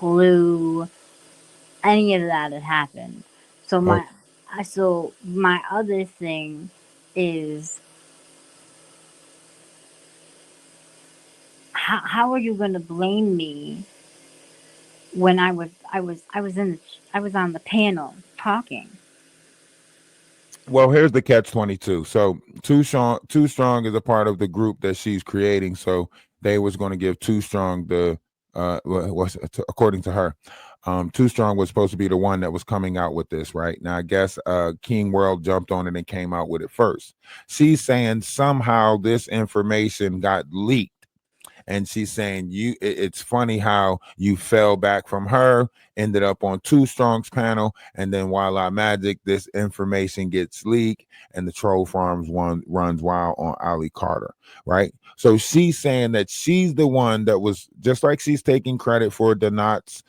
clue any of that had happened. So Oh, my other thing is, how are you going to blame me when I was on the panel talking? well, here's the catch 22. So Too Strong is a part of the group that she's creating. So they was going to give Too Strong the according to her, Too Strong was supposed to be the one that was coming out with this, right? Now I guess King World jumped on it and came out with it first. She's saying somehow this information got leaked, and she's saying it's funny how you fell back from her, ended up on Too Strong's panel, and then Voila Magic, this information gets leaked, and the Troll Farms one runs wild on Ali Carter, right? So she's saying that she's the one that was, just like she's taking credit for the knots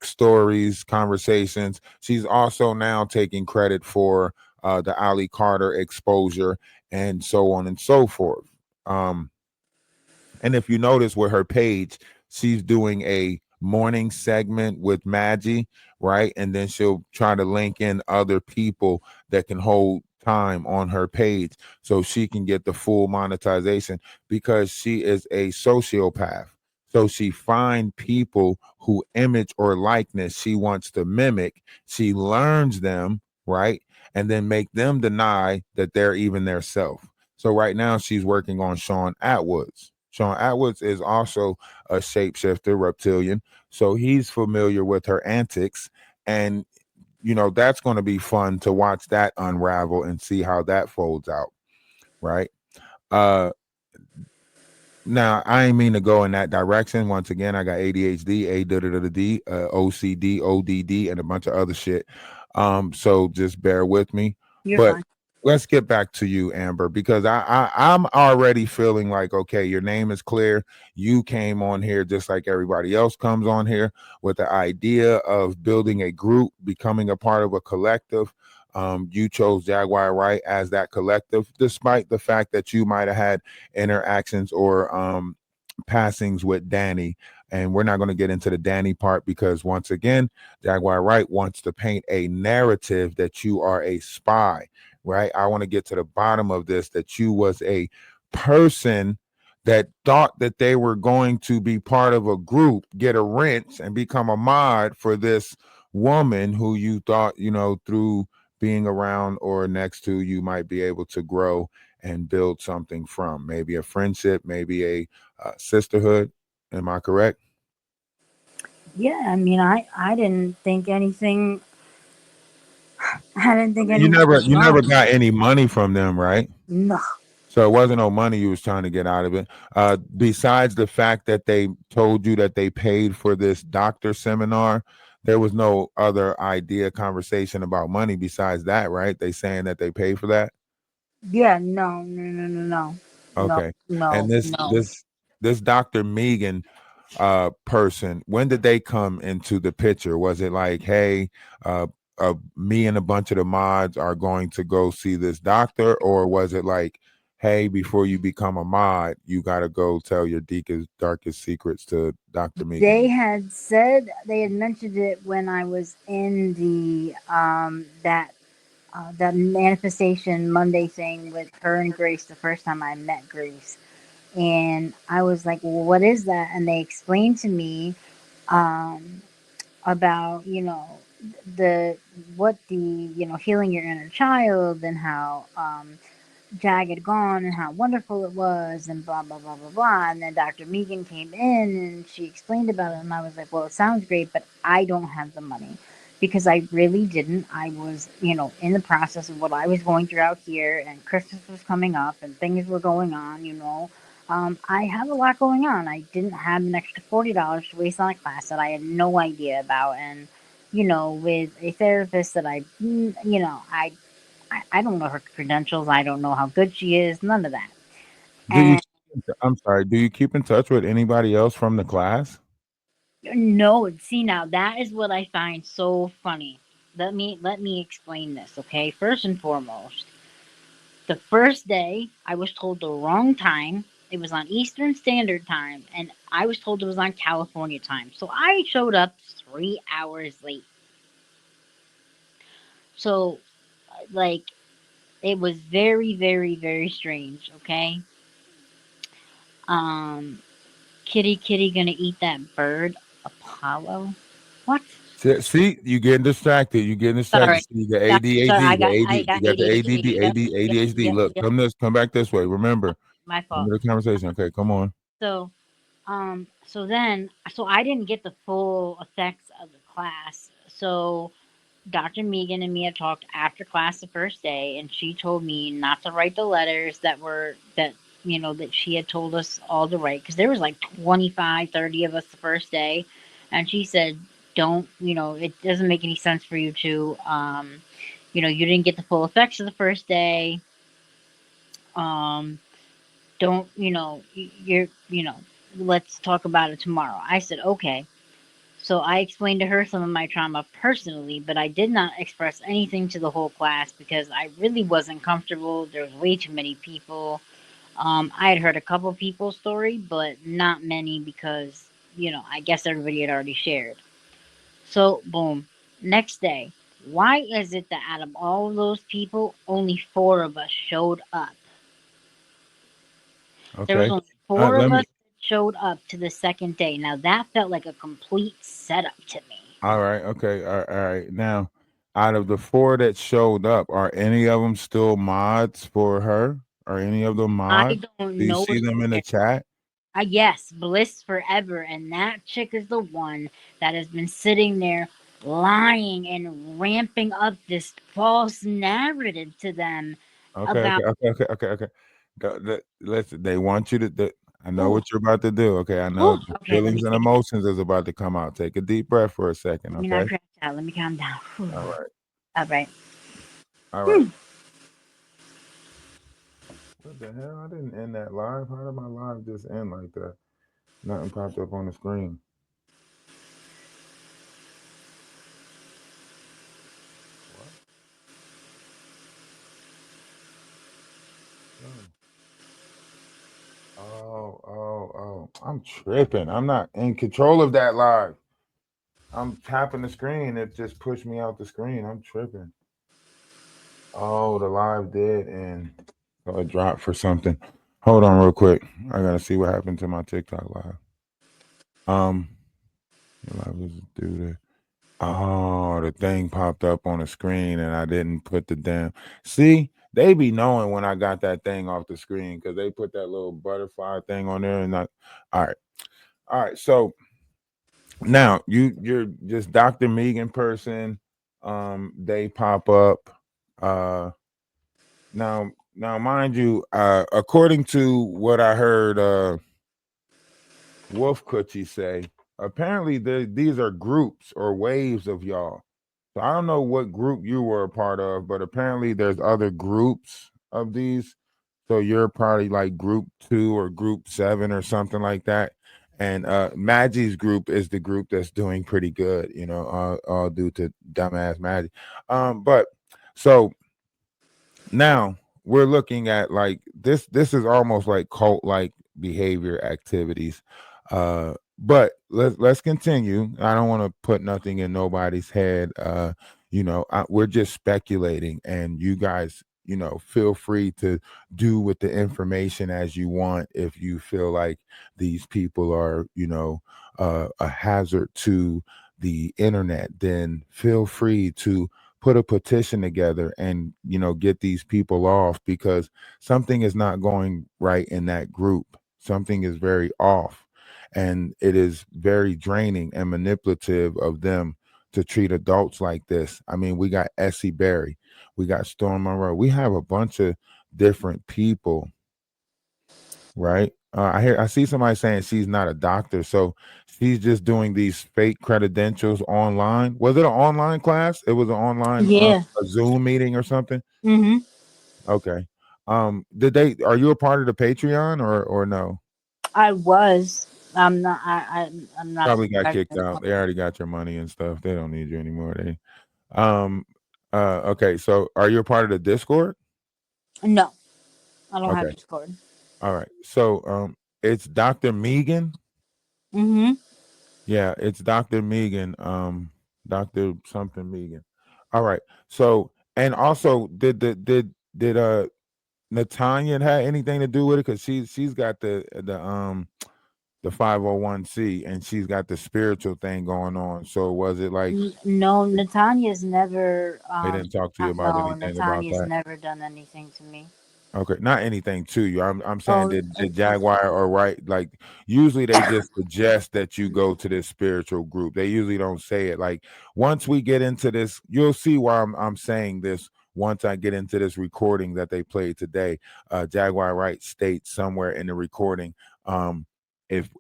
stories, conversations, she's also now taking credit for the Ali Carter exposure, and so on and so forth. um and if you notice with her page, she's doing a morning segment with Maggie, right? And then she'll try to link in other people that can hold time on her page so she can get the full monetization, because she is a sociopath. So she find people who image or likeness she wants to mimic. She learns them, right? And then make them deny that they're even their self. So right now she's working on Sean Atwoods. Sean Atwoods is also a shapeshifter reptilian, so he's familiar with her antics, and that's going to be fun to watch that unravel and see how that folds out, right? Uh, Now I ain't mean to go in that direction. Once again, I got ADHD, ADD, OCD, ODD, and a bunch of other shit. So just bear with me. You're But fine. let's get back to you, Amber, because I'm already feeling like, okay, your name is clear. You came on here just like everybody else comes on here, with the idea of building a group, becoming a part of a collective. You chose Jaguar Wright as that collective, despite the fact that you might have had interactions or passings with Danny. And we're not going to get into the Danny part, because once again, Jaguar Wright wants to paint a narrative that you are a spy, right? I want to get to the bottom of this, that you was a person that thought that they were going to be part of a group, get a wrench, and become a mod for this woman who you thought, through being around or next to, you might be able to grow and build something from, maybe a friendship, maybe a sisterhood. Am I correct? Yeah, I mean, I didn't think anything. I didn't I think mean, you anything never was you never wrong. got any money from them, right? No. So it wasn't no money you was trying to get out of it. Besides the fact that they told you that they paid for this doctor seminar, there was no other idea, conversation about money besides that, right? They saying that they paid for that. Yeah, no, no, no, no, no, no, Okay. And no, this no. this this Dr. Megan person, when did they come into the picture? Was it like, hey, me and a bunch of the mods are going to go see this doctor, or was it like, hey, before you become a mod, you got to go tell your deepest darkest secrets to Dr. Megan? They had mentioned it when I was in the that manifestation Monday thing with her and Grace the first time I met Grace. And I was like, well, what is that? And they explained to me um, about, the healing your inner child, and how Jag had gone and how wonderful it was, and blah blah blah blah blah. And then Dr. Megan came in and she explained about it, and I was like, well, it sounds great, but I don't have the money, because I really didn't. I was, in the process of what I was going through out here, and Christmas was coming up and things were going on. I have a lot going on. I didn't have an extra $40 to waste on a class that I had no idea about, and with a therapist that I don't know her credentials. I don't know how good she is. None of that. Do you? And I'm sorry. Do you keep in touch with anybody else from the class? no, see, now that is what I find so funny. Let me explain this, okay? First and foremost, the first day I was told the wrong time. It was on Eastern Standard Time, and I was told it was on California time. So I showed up 3 hours late. So, like, it was very, very, very strange. Okay. Um, Kitty, Kitty, gonna eat that bird, Apollo. What? See, you getting distracted. You getting distracted. Sorry. See the Sorry, ADHD, the I AD. You got got the ADHD. ADD, Yep, yep, ADHD. yep, Look, yep. come back this way. My fault. Remember the conversation. Okay, come on. So, so I didn't get the full effects of the class. So Dr. Megan and me had talked after class the first day, and she told me not to write the letters that she had told us all to write, because there was like 25, 30 of us the first day, and she said, don't, it doesn't make any sense for you to, you didn't get the full effects of the first day. Um, don't, let's talk about it tomorrow. I said, okay. So I explained to her some of my trauma personally, but I did not express anything to the whole class because I really wasn't comfortable. There was way too many people. I had heard a couple people's story, but not many because, I guess everybody had already shared. So, boom. Next day. Why is it that out of all of those people, only four of us showed up? There was Okay. only four Let of us me. that showed up to the second day. Now, that felt like a complete setup to me. All right. Okay. All right. Now, out of the four that showed up, are any of them still mods for her? Are any of them I mods? Do don't you know see if them in the they're. chat? Yes, Bliss Forever. And that chick is the one that has been sitting there lying and ramping up this false narrative to them Okay. about, Okay. Listen, they want you to. I know oh, what you're about to do. Okay. I know oh, the okay, let me feelings and take it. emotions is about to come out. Take a deep breath for a second. Let me not Okay. crash out. Let me calm down. Whew. All right. All right. All right. Hmm. What the hell? I didn't end that live. How did my live just end like that? Nothing popped up on the screen. What? Oh. Oh. I'm tripping. I'm not in control of that live. I'm tapping the screen. It just pushed me out the screen. I'm tripping. Oh, the live did and so it dropped for something. Hold on real quick. I gotta see what happened to my TikTok live. Um, your live was due to. Oh, the thing popped up on the screen and I didn't put the damn. See, they be knowing when I got that thing off the screen because they put that little butterfly thing on there and not. All right. All right. So now you're just Dr. Megan person. They pop up. Uh now mind you, according to what I heard Wolf Coochie say, apparently these are groups or waves of y'all. So I don't know what group you were a part of, but apparently there's other groups of these. So you're probably like group 2 or group 7 or something like that. And Maggie's group is the group that's doing pretty good, all due to dumbass Maggie. But so now we're looking at like this is almost like cult like behavior activities. But let's continue. I don't want to put nothing in nobody's head. We're just speculating and you guys, feel free to do with the information as you want. If you feel like these people are, a hazard to the internet, then feel free to put a petition together and get these people off because something is not going right in that group. Something is very off, and it is very draining and manipulative of them to treat adults like this. I mean, we got Essie Berry, we got Storm Monroe, we have a bunch of different people, right? I see somebody saying she's not a doctor, so she's just doing these fake credentials online. Was it an online class? It was an online Yeah. a Zoom meeting or something. Mm-hmm. Okay. Did they? Are you a part of the Patreon or no? I was. I'm not. I'm not a Probably got professional kicked out. anymore. They already got your money and stuff. They don't need you anymore. They. Um. Okay. So, are you a part of the Discord? No, I don't have Okay. Discord. All right. So it's Dr. Megan. Mm-hmm. Yeah, it's Dr. Megan. Dr. something Megan. All right. So and also did Natanya had anything to do with it? Because she's got the 501c and she's got the spiritual thing going on. So was it like No, Natanya's never. they didn't talk to you about No, anything about Natanya's that? never done anything to me. Okay, not anything to you. I'm saying Oh, did Jaguar or Wright like usually they just suggest that you go to this spiritual group. They usually don't say it. Like once we get into this, you'll see why I'm saying this. Once I get into this recording that they played today, Jaguar Wright states somewhere in the recording, um, if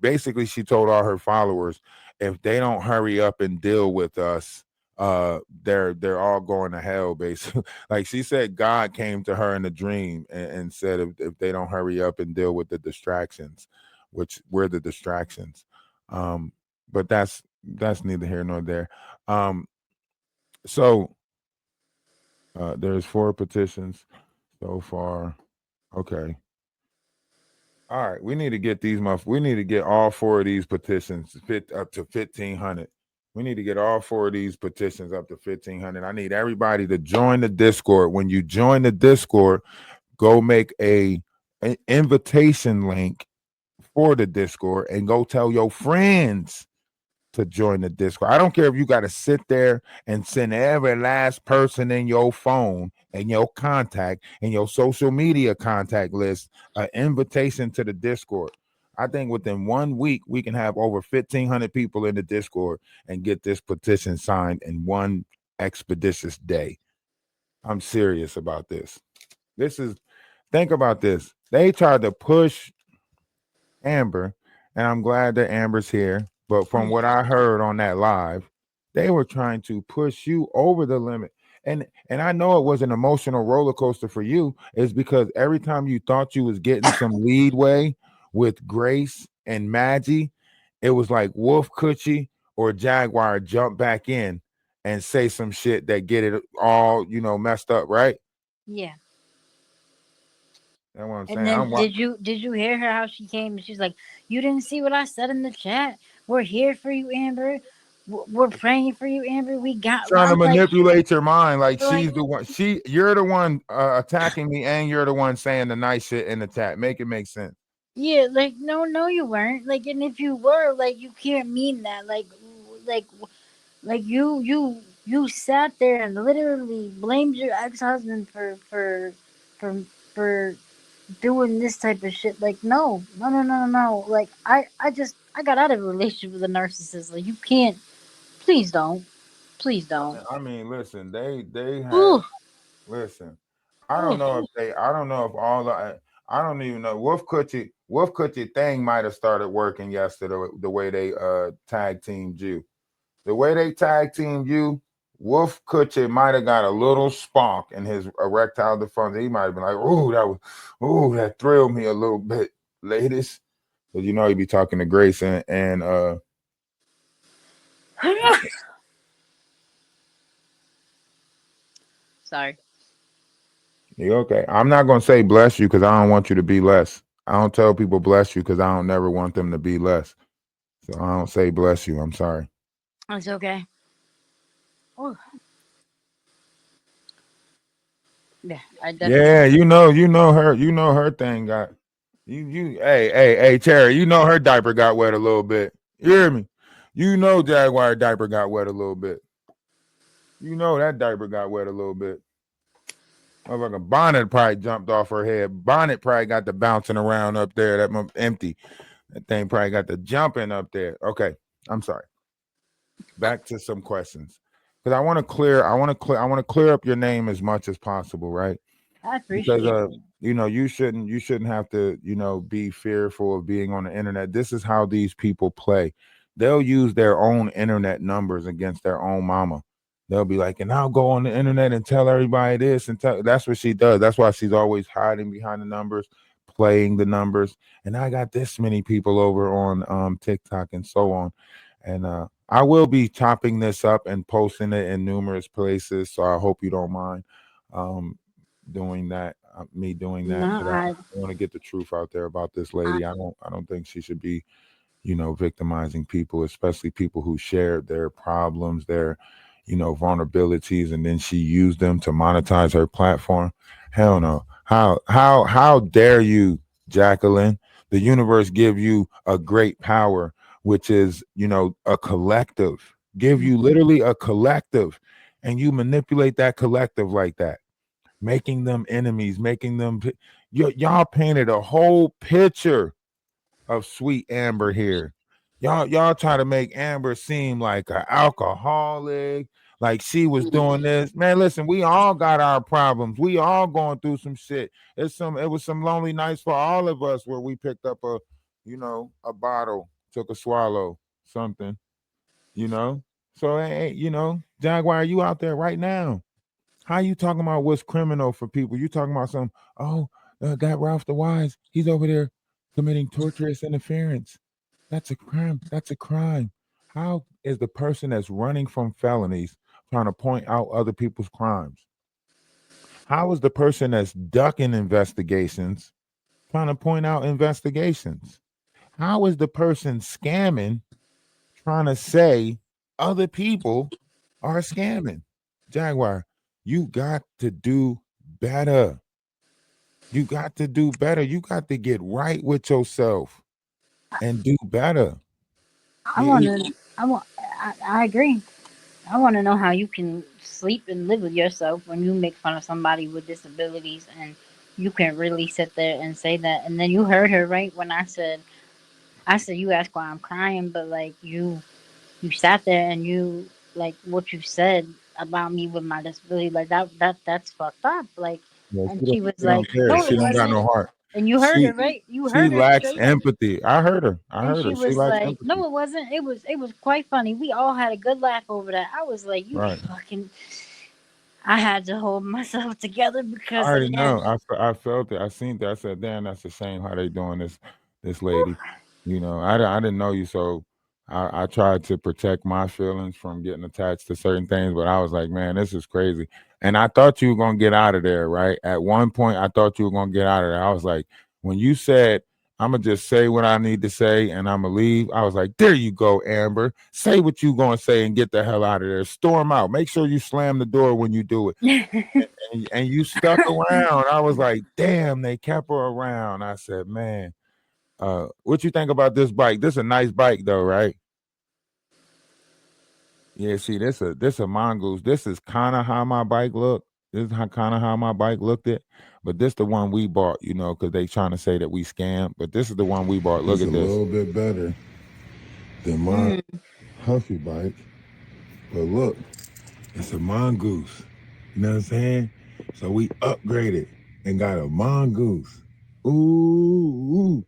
basically she told all her followers if they don't hurry up and deal with us, they're all going to hell basically. Like she said, God came to her in a dream and said, if they don't hurry up and deal with the distractions, which we're the distractions. Um, but that's neither here nor there. Um, so there's 4 petitions so far. Okay. All right. We need to get we need to get all 4 of these petitions fit up to 1,500. We need to get all 4 of these petitions up to 1,500. I need everybody to join the Discord. When you join the Discord, go make an invitation link for the Discord and go tell your friends to join the Discord. I don't care if you got to sit there and send every last person in your phone and your contact and your social media contact list an invitation to the Discord. I think within 1 week we can have over 1,500 people in the Discord and get this petition signed in one expeditious day. I'm serious about this. This is Think about this. They tried to push Amber, and I'm glad that Amber's here. But from what I heard on that live, they were trying to push you over the limit. And I know it was an emotional roller coaster for you, is because every time you thought you was getting some leadway with Grace and Maggie, it was like Wolf Coochie or Jaguar jump back in and say some shit that get it all, messed up, right? yeah. That's what I'm And saying. then did you hear her how she came and she's like, "You didn't see what I said in the chat. We're here for you, Amber. We're praying for you, Amber. We got." Trying to I'm like, manipulate your mind like like she's the one. You're the one attacking me, and you're the one saying the nice shit in the chat. Make it make sense. yeah, like no, no, you weren't. Like, and if you were, like, you can't mean that. Like, like you sat there and literally blamed your ex husband for for doing this type of shit. Like, no, no, no, no, no, no. Like, I got out of a relationship with a narcissist. Like, you can't. Please don't. Please don't. I mean, listen, they had Ooh, listen. I don't ooh. know if they. I don't know if all. I don't even know. Wolf Coochie thing might have started working yesterday. The way they tag teamed you. The way they tag teamed you, Wolf Coochie might have got a little spark in his erectile dysfunction. He might have been like, that thrilled me a little bit, ladies. Because he'd be talking to Grace and Sorry. you okay. I'm not gonna say bless you because I don't want you to be less. I don't tell people bless you because I don't never want them to be less. So I don't say bless you. I'm sorry. It's okay. Ooh, yeah, I definitely. Yeah, you know her thing got hey, Terry, her diaper got wet a little bit. You hear me? Jaguar diaper got wet a little bit. That diaper got wet a little bit. Motherfucker, bonnet probably jumped off her head. Bonnet probably got the bouncing around up there. Empty. That thing probably got the jumping up there. Okay, I'm sorry. Back to some questions because I want to clear up your name as much as possible, right? I Because appreciate it. you shouldn't have to be fearful of being on the internet. This is how these people play. They'll use their own internet numbers against their own mama. They'll be like, and I'll go on the internet and tell everybody this and tell. That's what she does. That's why she's always hiding behind the numbers, playing the numbers. And I got this many people over on TikTok and so on. And I will be chopping this up and posting it in numerous places, so I hope you don't mind. Um, doing that. me doing No, that because I I want to get the truth out there about this lady. I don't think she should be, victimizing people, especially people who shared their problems, their, vulnerabilities, and then she used them to monetize her platform. Hell no. How dare you, Jacqueline? The universe give you a great power, which is, a collective. Give you literally a collective, and you manipulate that collective like that, making them enemies, making them. Y'all painted a whole picture of sweet Amber here. Y'all try to make Amber seem like an alcoholic, like she was doing this. Man, listen, we all got our problems. We all going through some shit. It was some lonely nights for all of us where we picked up a bottle, took a swallow, something, you know. So hey, Jaguar, you out there right now. How you talking about what's criminal for people? You talking about some, oh, got Ralph the Wise. He's over there committing torturous interference. That's a crime. That's a crime. How is the person that's running from felonies trying to point out other people's crimes? How is the person that's ducking investigations trying to point out investigations? How is the person scamming trying to say other people are scamming? Jaguar, you got to do better. You got to do better. You got to get right with yourself and do better. I want to. I agree. I want to know how you can sleep and live with yourself when you make fun of somebody with disabilities, and you can really sit there and say that. And then you heard her right when I said you asked why I'm crying, but like you sat there and you like what you said about me with my disability, like that's fucked up. Like, Yeah, and she was she like, don't care. no, She it don't got wasn't. no heart. And you heard She her right. You she heard her lacks straight up. empathy. I heard her. I And heard she her. She was lacks like, empathy. "No, it wasn't. It was quite funny. We all had a good laugh over that." I was like, "You Right. fucking." I had to hold myself together I because already know. again, I felt it. I seen that. I said, "Damn, that's a shame how they doing this lady." I didn't know you, so I tried to protect my feelings from getting attached to certain things. But I was like, "Man, this is crazy." And I thought you were gonna get out of there, right? At one point, I thought you were gonna get out of there. I was like, when you said, "I'm gonna just say what I need to say and I'm gonna leave," I was like, "There you go, Amber. Say what you gonna say and get the hell out of there. Storm out. Make sure you slam the door when you do it." And you stuck around. I was like, damn, they kept her around. I said, man, what you think about this bike? This a nice bike though, right? Yeah, see, this a mongoose. This is kind of how my bike looked. This is kind of how my bike looked it. But this the one we bought, because they trying to say that we scam. But this is the one we bought. Look It's a at this. little bit better than my mm, Huffy bike, but look, it's a mongoose. You know what I'm saying? So we upgraded and got a mongoose. Ooh,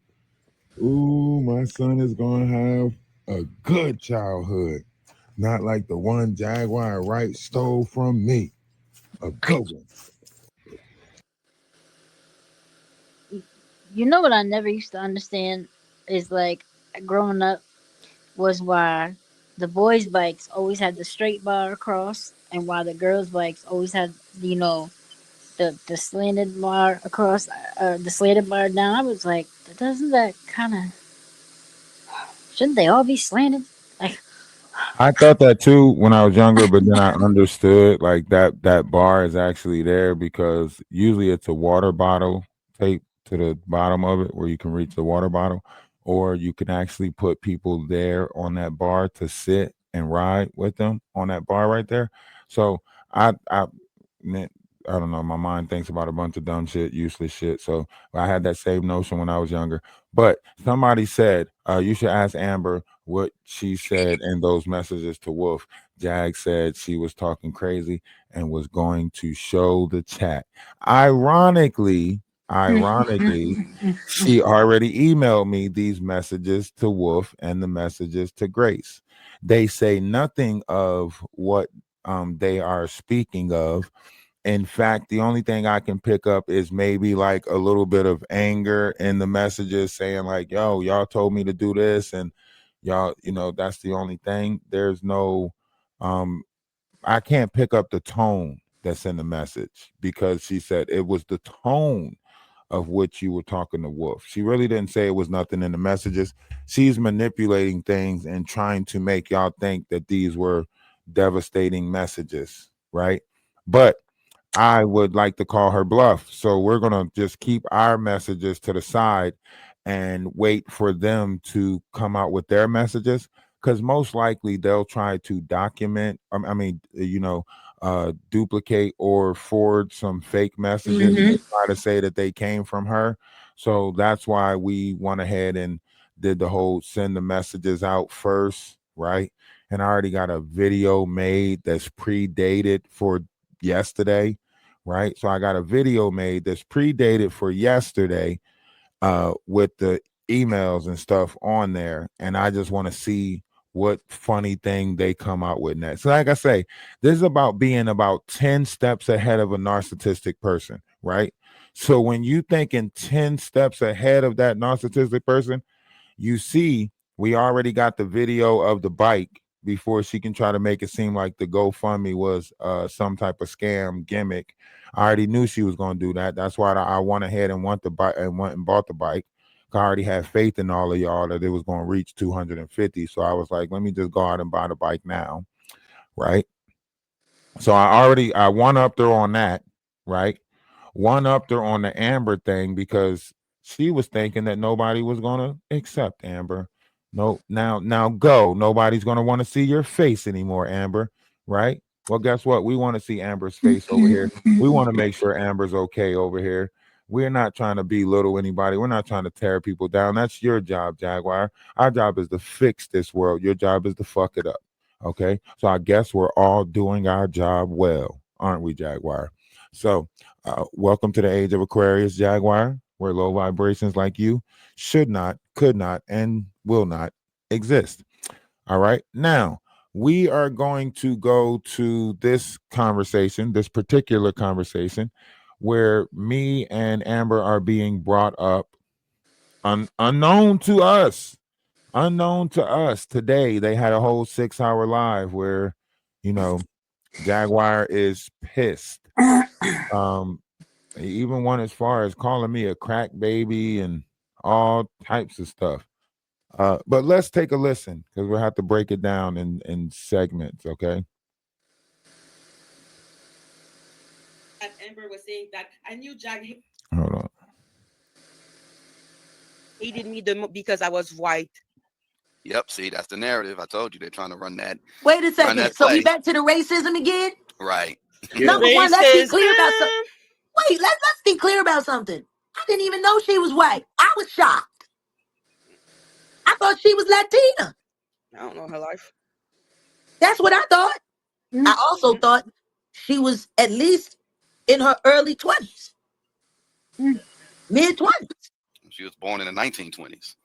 ooh, my son is gonna have a good childhood. Not like the one Jaguar Wright stole from me. A good one. you know what I never used to understand is like growing up was why the boys' bikes always had the straight bar across, and why the girls' bikes always had the slanted bar across, the slanted bar down. I was like, doesn't that kind of shouldn't they all be slanted? Like, I thought that too when I was younger, but then I understood like that bar is actually there because usually it's a water bottle taped to the bottom of it where you can reach the water bottle, or you can actually put people there on that bar to sit and ride with them on that bar right there. So I man, I don't know. My mind thinks about a bunch of dumb shit, useless shit. So I had that same notion when I was younger. But somebody said you should ask Amber what she said in those messages to Wolf. Jag said she was talking crazy and was going to show the chat. Ironically, ironically, she already emailed me these messages to Wolf and the messages to Grace. They say nothing of what they are speaking of. In fact, the only thing I can pick up is maybe like a little bit of anger in the messages saying like, yo, y'all told me to do this and y'all, that's the only thing. There's no I can't pick up the tone. that sent the message, because she said it was the tone of which you were talking to Wolf. She really didn't say it was nothing in the messages. She's manipulating things and trying to make y'all think that these were devastating messages, right? But I would like to call her bluff. So we're going to just keep our messages to the side and wait for them to come out with their messages, because most likely they'll try to document, duplicate or forward some fake messages Mm-hmm. and try to say that they came from her. So that's why we went ahead and did the whole send the messages out first, right? And I already got a video made that's predated for yesterday, right? So I got a video made that's predated for yesterday, with the emails and stuff on there, and I just want to see what funny thing they come out with next. So like I say, this is about being about 10 steps ahead of a narcissistic person, right? So when you thinking 10 steps ahead of that narcissistic person, you see, we already got the video of the bike before she can try to make it seem like the GoFundMe was some type of scam gimmick. I already knew she was going to do that. That's why I went ahead and went the bike and went and bought the bike. I already had faith in all of y'all that it was going to reach 250. So I was like, let me just go out and buy the bike now, right? So I one upped her on that, right? One upped her on the Amber thing because she was thinking that nobody was gonna accept Amber. No, now go. Nobody's gonna want to see your face anymore, Amber. Right? Well, guess what? We want to see Amber's face over here. We want to make sure Amber's okay over here. We're not trying to belittle anybody. We're not trying to tear people down. That's your job, Jaguar. Our job is to fix this world. Your job is to fuck it up. Okay. So I guess we're all doing our job well, aren't we, Jaguar? So, welcome to the age of Aquarius, Jaguar, where low vibrations like you should not, could not, and will not exist. All right. Now, we are going to go to this conversation, this particular conversation, where me and Amber are being brought up unknown to us. Unknown to us today, they had a whole 6 hour live where, you know, Jaguar is pissed. Um, he even went as far as calling me a crack baby and all types of stuff. But let's take a listen because we'll have to break it down in segments, okay? As Amber was saying that I knew Jack Hold on. hated me because I was white. Yep, see, that's the narrative. I told you they're trying to run that. Wait a second. that So we play. back to the racism again? Right. Number one, let's be clear about Racism. something. Wait, let's be clear about something. I didn't even know she was white. I was shocked. I thought she was Latina. I don't know her life. That's what I thought. I also thought she was at least in her early 20s, mid 20s. She was born in the 1920s.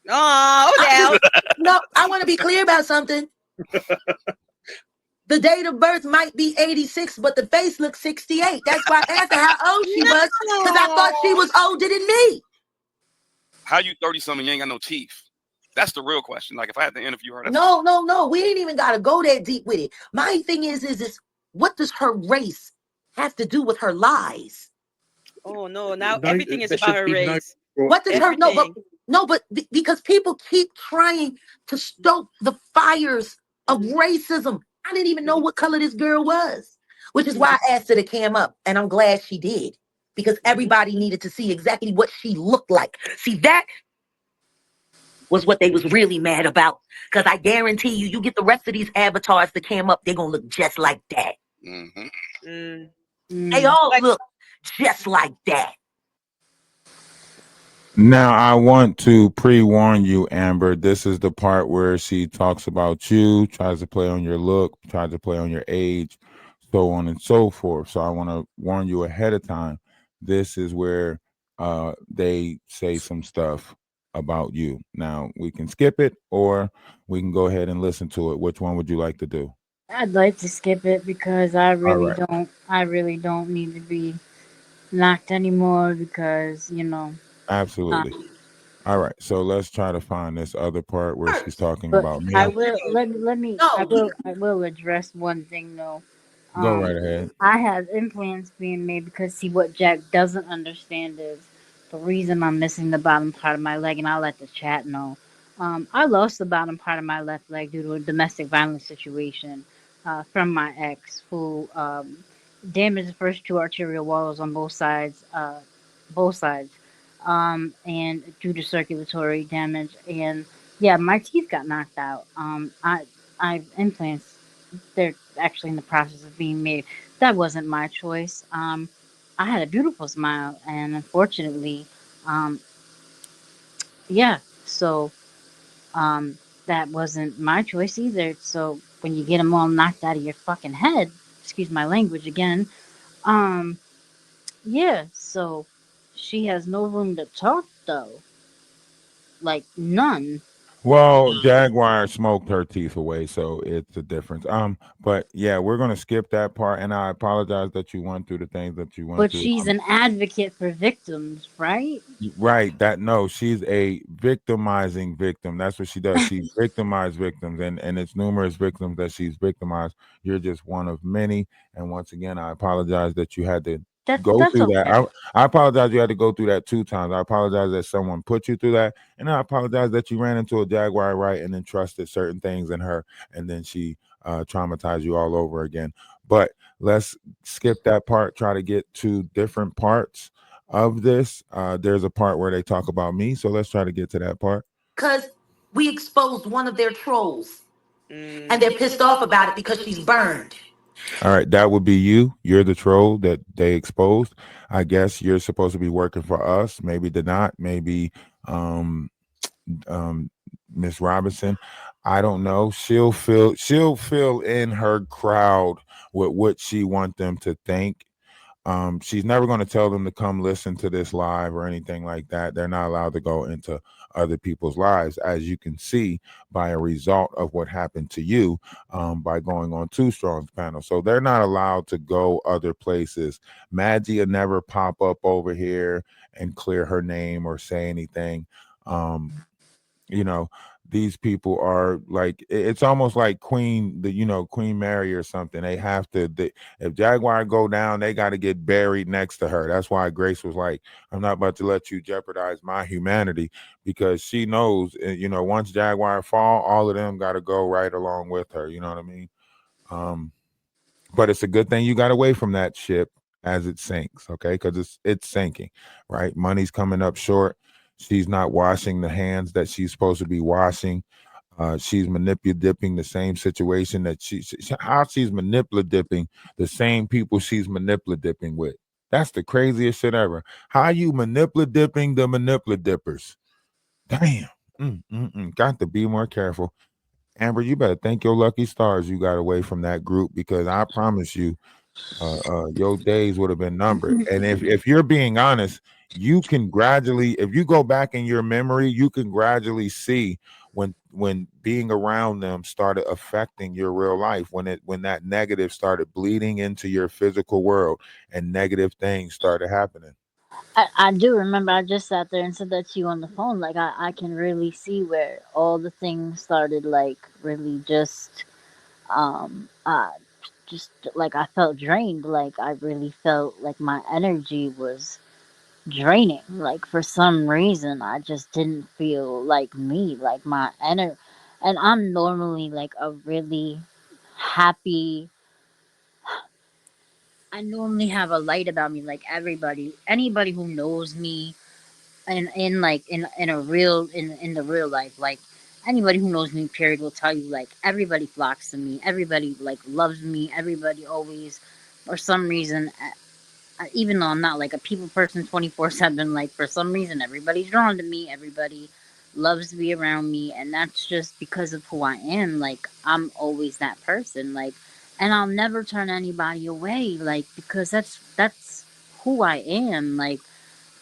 Oh, now. No, I want to be clear about something. The date of birth might be 86, but the face looks 68. That's why I asked her how old she was, because I thought she was older than me. How you 30-something? You ain't got no teeth. That's the real question. Like if I had to interview her, that's No. We ain't even got to go that deep with it. My thing is what does her race have to do with her lies? Oh no! Now everything is about her race. What does her because people keep trying to stoke the fires of racism. I didn't even know what color this girl was, which is why I asked her to cam up, and I'm glad she did because everybody needed to see exactly what she looked like. See, that was what they was really mad about, because I guarantee you get the rest of these avatars that came up, they're gonna look just like that. They all look just like that. Now, I want to pre-warn you, Amber. This is the part where she talks about you, tries to play on your look, tries to play on your age, so on and so forth. So I want to warn you ahead of time. This is where they say some stuff about you. Now, we can skip it or we can go ahead and listen to it. Which one would you like to do? I'd like to skip it because I really right. don't. I really don't need to be knocked anymore because Absolutely. All right. So let's try to find this other part where she's talking But about me. I will let me. No, I will address one thing though. Go right ahead. I have implants being made because, see, what Jack doesn't understand is the reason I'm missing the bottom part of my leg, and I'll let the chat know. I lost the bottom part of my left leg due to a domestic violence situation from my ex, who damaged the first two arterial walls on both sides, and due to circulatory damage. And yeah, my teeth got knocked out. I implants, they're actually in the process of being made. That wasn't my choice. I had a beautiful smile, and unfortunately, um, yeah, so um, that wasn't my choice either. So when you get them all knocked out of your fucking head, excuse my language again, um, yeah, so she has no room to talk though, like none. Well, Jaguar smoked her teeth away, so it's a difference. But yeah, we're gonna skip that part, and I apologize that you went through the things that you went But through. she's an advocate for victims, right? Right, that no, she's a victimizing victim. That's what she does. She victimized victims, and it's numerous victims that she's victimized. You're just one of many. And once again, I apologize that you had to go That's through that. okay. I apologize you had to go through that 2 times. I apologize that someone put you through that, and I apologize that you ran into a Jaguar right and then trusted certain things in her, and then she traumatized you all over again. But let's skip that part. Try to get to different parts of this. There's a part where they talk about me, so let's try to get to that part. Because we exposed one of their trolls and they're pissed off about it because she's burned. All right, that would be you. You're the troll that they exposed. I guess you're supposed to be working for us. Maybe did not. Maybe um um Miss Robinson. I don't know. She'll fill in her crowd with what she want them to think. She's never going to tell them to come listen to this live or anything like that. They're not allowed to go into other people's lives, as you can see by a result of what happened to you by going on Too Strong's panel. So they're not allowed to go other places. Maggie will never pop up over here and clear her name or say anything. Um, you know, these people are like it's almost like Queen Mary or something. They have to if Jaguar go down, they got to get buried next to her. That's why Grace was like, I'm not about to let you jeopardize my humanity, because she knows, once Jaguar fall, all of them got to go right along with her. You know what I mean? um but it's a good thing you got away from that ship as it sinks, okay? Because it's sinking, right? Money's coming up short. She's not washing the hands that she's supposed to be washing. She's manipulating the same situation that how she's manipulating the same people she's manipulating with. That's the craziest shit ever. How you manipulating the manipulatippers? Damn. Got to be more careful. Amber, you better thank your lucky stars you got away from that group, because I promise you, your days would have been numbered. And if you're being honest, you can gradually, if you go back in your memory, you can gradually see when being around them started affecting your real life, when that negative started bleeding into your physical world and negative things started happening. I do remember I just sat there and said that to you on the phone. Like I can really see where all the things started, like really um uh just like I felt drained. Like I really felt like my energy was draining. Like for some reason I just didn't feel like me. Like my energy, and I'm normally like a really happy, I normally have a light about me. Like anybody who knows me in like in a real in the real life, like anybody who knows me period will tell you, like everybody flocks to me, everybody like loves me, everybody always, for some reason, even though I'm not like a people person 24/7, like for some reason everybody's drawn to me, everybody loves to be around me, and that's just because of who I am. Like I'm always that person, like, and I'll never turn anybody away, like, because that's who I am. Like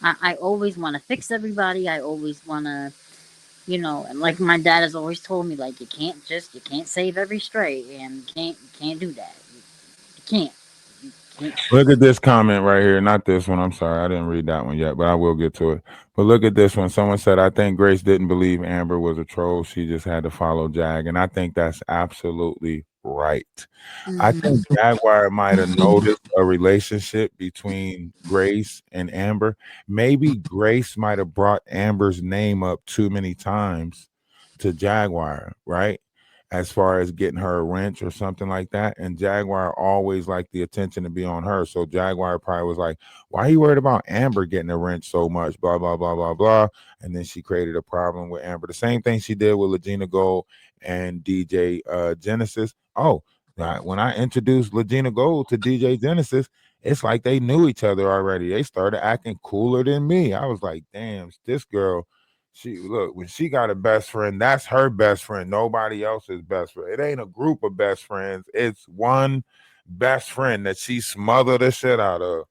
I always want to fix everybody. I always want to, and like my dad has always told me, like you can't save every stray, and you can't do that. You can't. You can't. Look at this comment right here. Not this one. I'm sorry. I didn't read that one yet, but I will get to it. But look at this one. Someone said, I think Grace didn't believe Amber was a troll. She just had to follow Jag. And I think that's absolutely Wright. I Mhm. think Jaguar might have noticed a relationship between Grace and Amber. Maybe Grace might have brought Amber's name up too many times to Jaguar, right? As far as getting her a wrench or something like that. And Jaguar always liked the attention to be on her. So Jaguar probably was like, why are you worried about Amber getting a wrench so much? Blah, blah, blah, blah, blah. And then she created a problem with Amber. The same thing she did with Legina Gold and DJ Genesis. Oh, when I introduced Legina Gold to DJ Genesis, it's like they knew each other already. They started acting cooler than me. I was like, damn, this girl, she look, when she got a best friend, that's her best friend. Nobody else's best friend. It ain't a group of best friends. It's one best friend that she smothered the shit out of.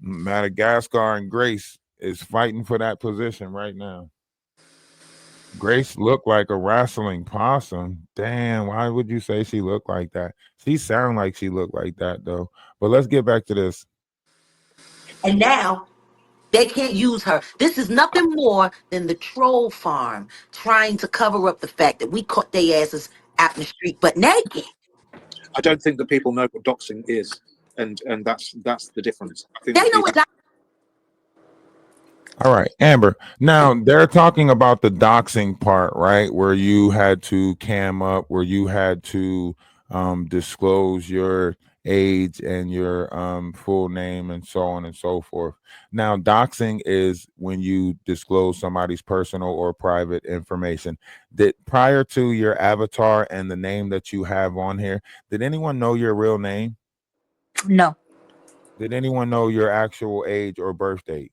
Madagascar and Grace is fighting for that position right now. Grace looked like a wrestling possum. Damn, why would you say she looked like that? She sound like she looked like that though. But let's get back to this. And now they can't use her. This is nothing more than the troll farm trying to cover up the fact that we caught their asses out in the street, but naked. I don't think that people know what doxing is, and that's the difference. I think They that know people, what. All right, Amber. Now they're talking about the doxing part, right? Where you had to cam up, where you had to disclose your age and your full name and so on and so forth. Now, doxing is when you disclose somebody's personal or private information. That prior to your avatar and the name that you have on here, did anyone know your real name? No. Did anyone know your actual age or birth date?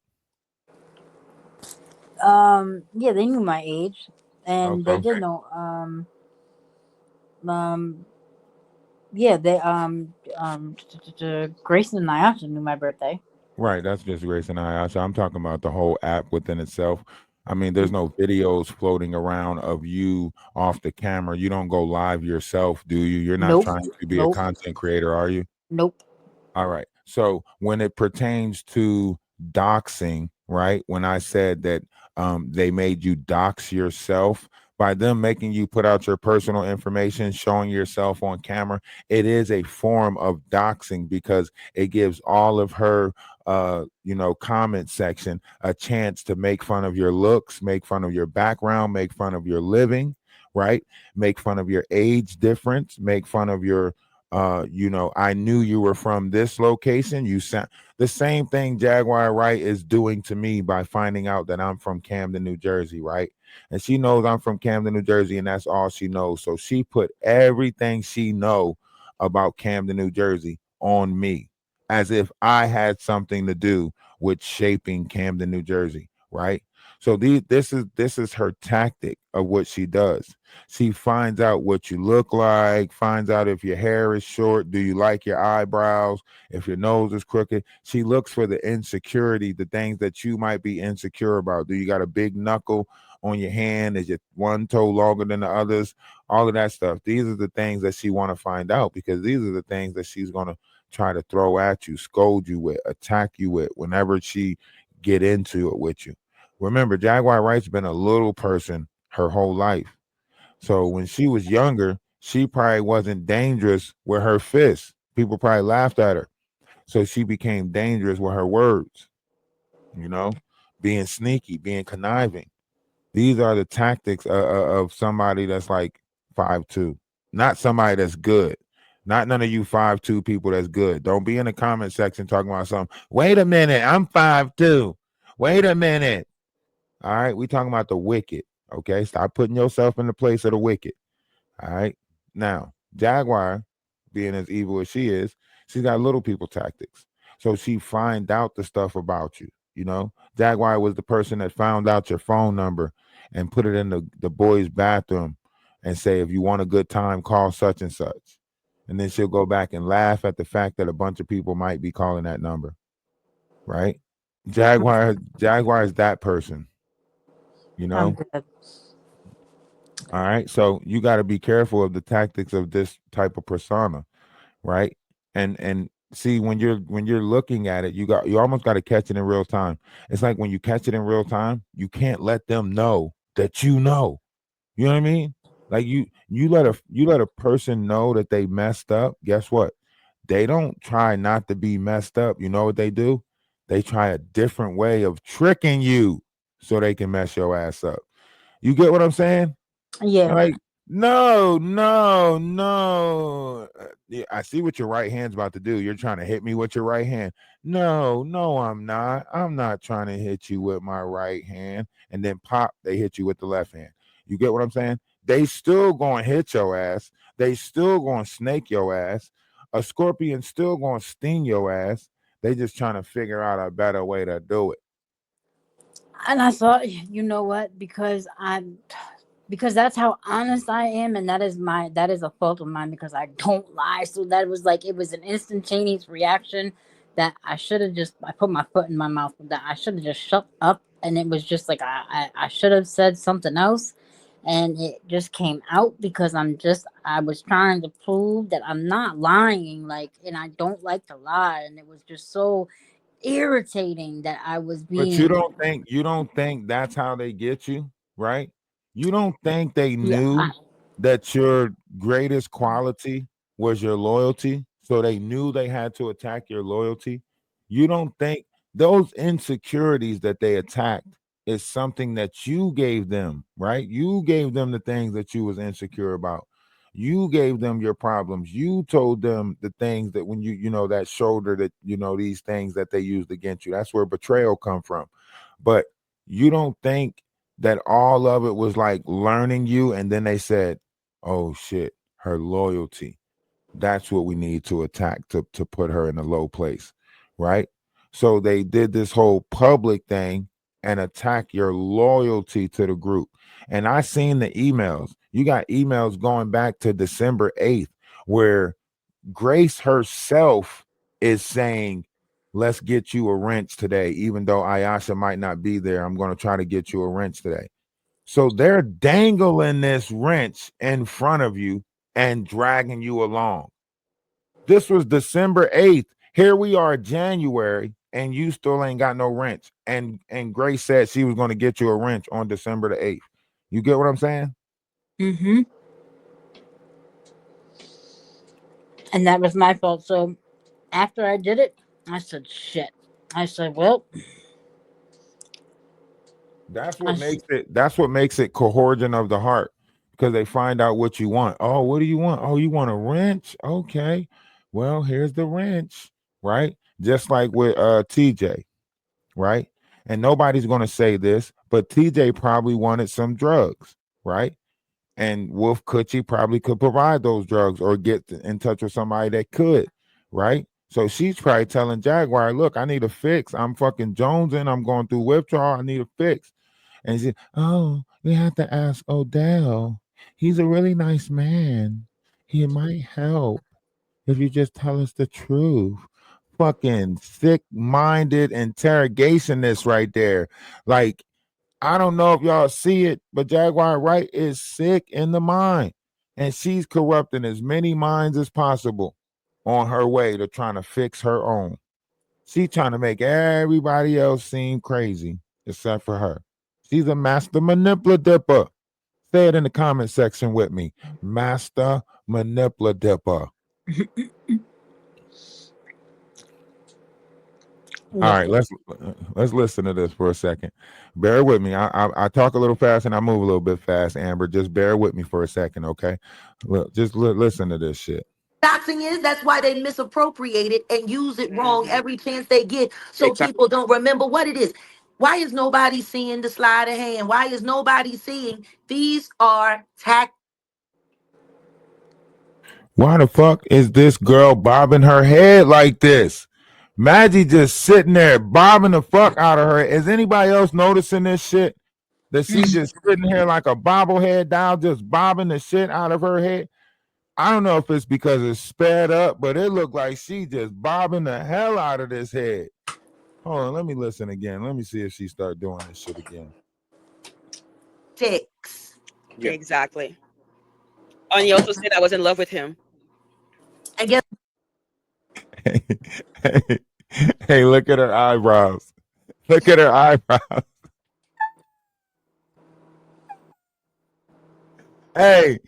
Yeah, they knew my age, and they Okay. did know. Um, yeah, they Grayson and I also knew my birthday. Right, that's just Grace and I. So I'm talking about the whole app within itself. I mean, there's no videos floating around of you off the camera. You don't go live yourself, do you? You're not Nope. trying to be a Nope. content creator, are you? Nope. All right. So when it pertains to doxing, right? When I said that they made you dox yourself by them making you put out your personal information, showing yourself on camera, it is a form of doxing because it gives all of her comment section a chance to make fun of your looks, make fun of your background, make fun of your living, right? Make fun of your age difference, make fun of your I knew you were from this location. You sound the same thing Jaguar Wright is doing to me by finding out that I'm from Camden, New Jersey, right? And she knows I'm from Camden, New Jersey, and that's all she knows. So she put everything she know about Camden, New Jersey on me, as if I had something to do with shaping Camden, New Jersey, right? So this is her tactic of what she does. She finds out what you look like, finds out if your hair is short, do you like your eyebrows, if your nose is crooked. She looks for the insecurity, the things that you might be insecure about. Do you got a big knuckle on your hand? Is your one toe longer than the others? All of that stuff. These are the things that she want to find out because these are the things that she's going to try to throw at you, scold you with, attack you with whenever she get into it with you. Remember, Jaguar Wright's been a little person her whole life. So when she was younger, she probably wasn't dangerous with her fists. People probably laughed at her. So she became dangerous with her words, you know, being sneaky, being conniving. These are the tactics of somebody that's like 5'2", not somebody that's good. Not none of you 5'2" people that's good. Don't be in the comment section talking about something. Wait a minute, I'm 5'2". Wait a minute. All right, we talking about the wicked. Okay, stop putting yourself in the place of the wicked. All right. Now, Jaguar, being as evil as she is, she's got little people tactics. So she find out the stuff about you. You know, Jaguar was the person that found out your phone number and put it in the boys' bathroom and say, if you want a good time, call such and such. And then she'll go back and laugh at the fact that a bunch of people might be calling that number. Right? Jaguar is that person, you I'm know? good. All right. So you got to be careful of the tactics of this type of persona, right? And see when you're looking at it, you almost got to catch it in real time. It's like when you catch it in real time, you can't let them know that you know. You know what I mean? Like you let a person know that they messed up. Guess what? They don't try not to be messed up. You know what they do? They try a different way of tricking you so they can mess your ass up. You get what I'm saying? Yeah. Like, no, no, no. Yeah, I see what your right hand's about to do. You're trying to hit me with your right hand. No, no, I'm not. I'm not trying to hit you with my right hand. And then pop, they hit you with the left hand. You get what I'm saying? They still gonna hit your ass. They still gonna snake your ass. A scorpion still gonna sting your ass. They just trying to figure out a better way to do it. And I thought, you know what? Because that's how honest I am, and that is a fault of mine because I don't lie. So that was like it was an instantaneous reaction that I should have just I put my foot in my mouth. That I should have just shut up, and it was just like I should have said something else, and it just came out because I was trying to prove that I'm not lying, like, and I don't like to lie, and it was just so irritating that I was But you being. don't think that's how they get you, right? You don't think they Yeah. knew that your greatest quality was your loyalty, so they knew they had to attack your loyalty. You don't think those insecurities that they attacked is something that you gave them, right? You gave them the things that you was insecure about. You gave them your problems. You told them the things that when that shoulder that these things that they used against you. That's where betrayal come from. But you don't think that all of it was like learning you and then they said, "Oh shit, her loyalty. That's what we need to attack to put her in a low place." Right? So they did this whole public thing and attack your loyalty to the group. And I seen the emails. You got emails going back to December 8th where Grace herself is saying, "Let's get you a wrench today." Even though Ayasha might not be there, I'm going to try to get you a wrench today. So they're dangling this wrench in front of you and dragging you along. This was December 8th. Here we are, January, and you still ain't got no wrench. And Grace said she was going to get you a wrench on December the 8th. You get what I'm saying? Mm-hmm. And that was my fault. So after I did it, I said, shit. I said, well, That's I what s- makes it coercion of the heart because they find out what you want. Oh, what do you want? Oh, you want a wrench? Okay. Well, here's the wrench, right? Just like with TJ, right? And nobody's going to say this, but TJ probably wanted some drugs, right? And Wolf Coochie probably could provide those drugs or get in touch with somebody that could, right? So she's probably telling Jaguar, "Look, I need a fix. I'm fucking jonesing. I'm going through withdrawal. I need a fix." And she, "Oh, we have to ask Odell. He's a really nice man. He might help if you just tell us the truth." Fucking sick-minded interrogationist right there. Like, I don't know if y'all see it, but Jaguar Wright is sick in the mind. And she's corrupting as many minds as possible on her way to trying to fix her own. She's trying to make everybody else seem crazy except for her. She's a master manipulator. Say it in the comment section with me. Master manipulator. All right, listen. let's listen to this for a second. Bear with me. I talk a little fast and I move a little bit fast. Amber, just bear with me for a second, okay? Look, just listen to this shit. Doxing is that's why they misappropriate it and use it wrong Mhm. every chance they get so Exactly. people don't remember what it is. Why is nobody seeing the sleight of hand? Why is nobody seeing these are tactics? Why the fuck is this girl bobbing her head like this? Maggie just sitting there bobbing the fuck out of her. Is anybody else noticing this shit? That she just sitting here like a bobblehead doll, just bobbing the shit out of her head? I don't know if it's because it's sped up, but it looked like she just bobbing the hell out of this head. Hold on, let me listen again. Let me see if she start doing this shit again. Yeah. Exactly. And he also said I was in love with him. And guess Hey, hey, hey, look at her eyebrows. Look at her eyebrows. Hey,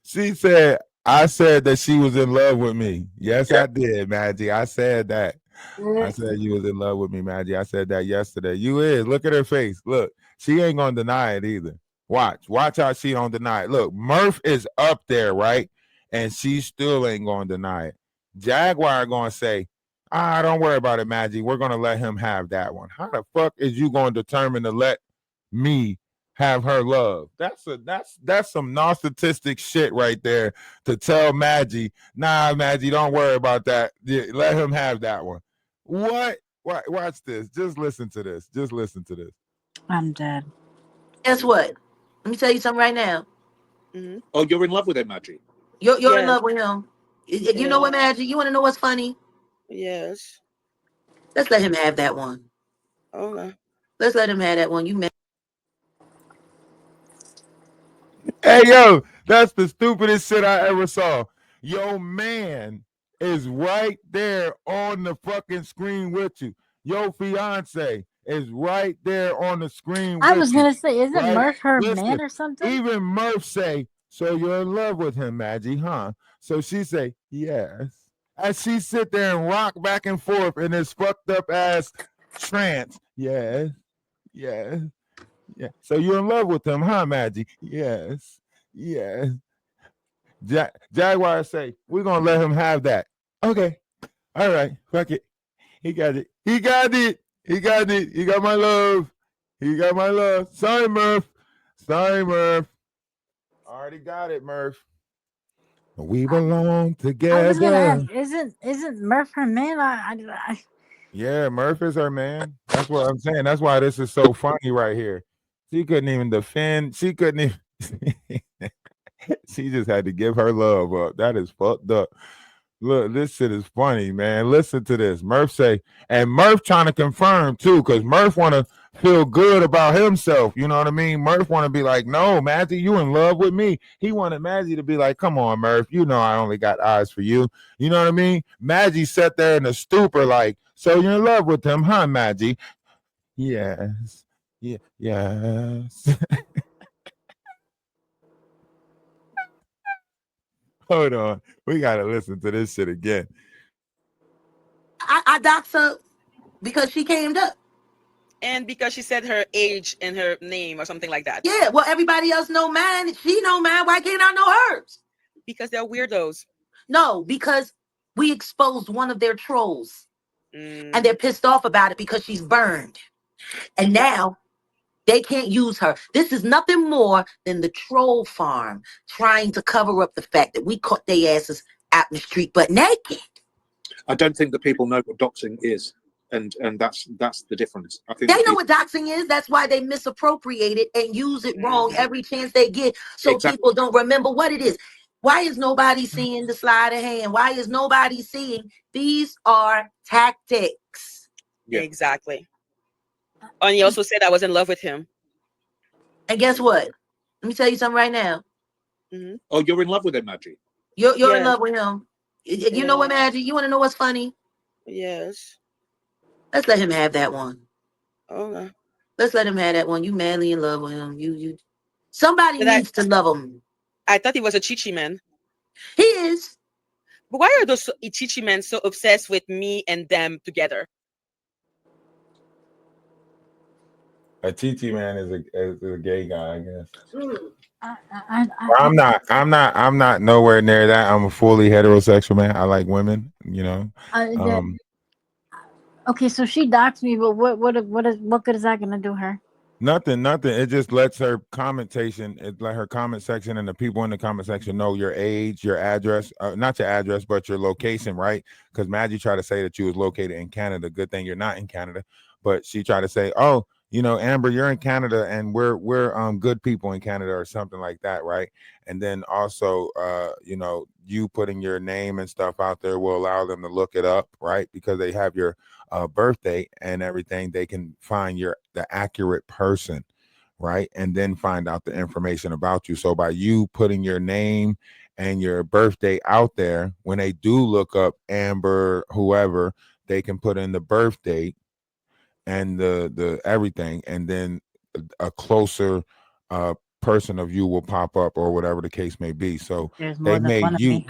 she said, I said that she was in love with me. Yes, I did, Maggie. I said that. I said you was in love with me, Maggie. I said that yesterday. You is. Look at her face. Look, she ain't gonna deny it either. Watch how she don't deny it. Look, Murph is up there, right? And she still ain't gonna deny it. Jaguar gonna say, don't worry about it, Maggie. We're gonna let him have that one. How the fuck is you gonna determine to let me have her love? That's some narcissistic shit right there to tell Maggie, nah, Maggie, don't worry about that. Yeah, let him have that one. What? Watch this. Just listen to this. Just listen to this. I'm dead. Guess what? Let me tell you something right now. Mm-hmm. Oh, you're in love with him, Maggie. You're in Yes. love with him. You know Yeah. what, Magic? You want to know what's funny? Yes. Let's let him have that one. Okay. Let's let him have that one. You mad? Hey, yo, that's the stupidest shit I ever saw. Your man is right there on the fucking screen with you. Your fiance is right there on the screen I with was you. gonna say, isn't Right? Murph her Listen, man or something? even Murph say, so you're in love with him, Maggie, huh? So she say, yes. As she sit there and rock back and forth in this fucked up ass trance. Yes, yes, yeah. So you're in love with him, huh, Maggie? Yes, yes. Jaguar say, we're gonna let him have that. Okay. All right. Fuck it. He got it. He got it. He got it. He got my love. He got my love. Sorry, Murph. Sorry, Murph. Already got it, Murph. We belong I was gonna together. ask, isn't Murph her man? Yeah, Murph is her man. That's what I'm saying. That's why this is so funny right here. She couldn't even defend. She couldn't even. She just had to give her love up. That is fucked up. Look, this shit is funny, man. Listen to this. Murph say, and Murph trying to confirm too, because Murph want to feel good about himself. You know what I mean? Murph want to be like, no, Maggie, you in love with me. He wanted Maggie to be like, come on, Murph. You know I only got eyes for you. You know what I mean? Maggie sat there in a stupor, like, so you're in love with him, huh, Maggie? Yes. Yeah. Yes. Hold on. We gotta listen to this shit again. I dox her because she came up. And because she said her age and her name or something like that. Yeah, well, everybody else know mine. She know mine. Why can't I know hers? Because they're weirdos. No, because we exposed one of their trolls. Mm. And they're pissed off about it because she's burned. And now they can't use her. This is nothing more than the troll farm trying to cover up the fact that we caught their asses out in the street but naked. I don't think that people know what doxing is, and that's the difference. I think They that know what doxing is. That's why they misappropriate it and use it wrong every chance they get, so Exactly. people don't remember what it is. Why is nobody seeing the sleight of hand? Why is nobody seeing these are tactics? Yeah. Exactly. And he also said I was in love with him. And guess what? Let me tell you something right now. Mm-hmm. Oh, you're in love with him, Maggie. You're in Yes. love with him. You know Yeah. what, Magic? You want to know what's funny? Yes. Let's let him have that one. Okay. Let's let him have that one. You madly in love with him. You. Somebody But needs to love him. I thought he was a chichi man. He is. But why are those chichi men so obsessed with me and them together? A TT man is a gay guy, I guess. I I'm not nowhere near that. I'm a fully heterosexual man. I like women, you know. okay, so she doxed me, but what good is that gonna do her? Nothing. It just lets her commentation, it let her comment section and the people in the comment section know your age, your address, not your address, but your location, right? Because Maggie tried to say that you was located in Canada. Good thing you're not in Canada, but she tried to say, oh, you know, Amber, you're in Canada, and we're good people in Canada, or something like that, right? And then also, you know, you putting your name and stuff out there will allow them to look it up, right? Because they have your birthday and everything. They can find the accurate person, right? And then find out the information about you. So by you putting your name and your birthday out there, when they do look up Amber, whoever, they can put in the birth date and the everything, and then a closer person of you will pop up or whatever the case may be. So There's they more than made one of you. me.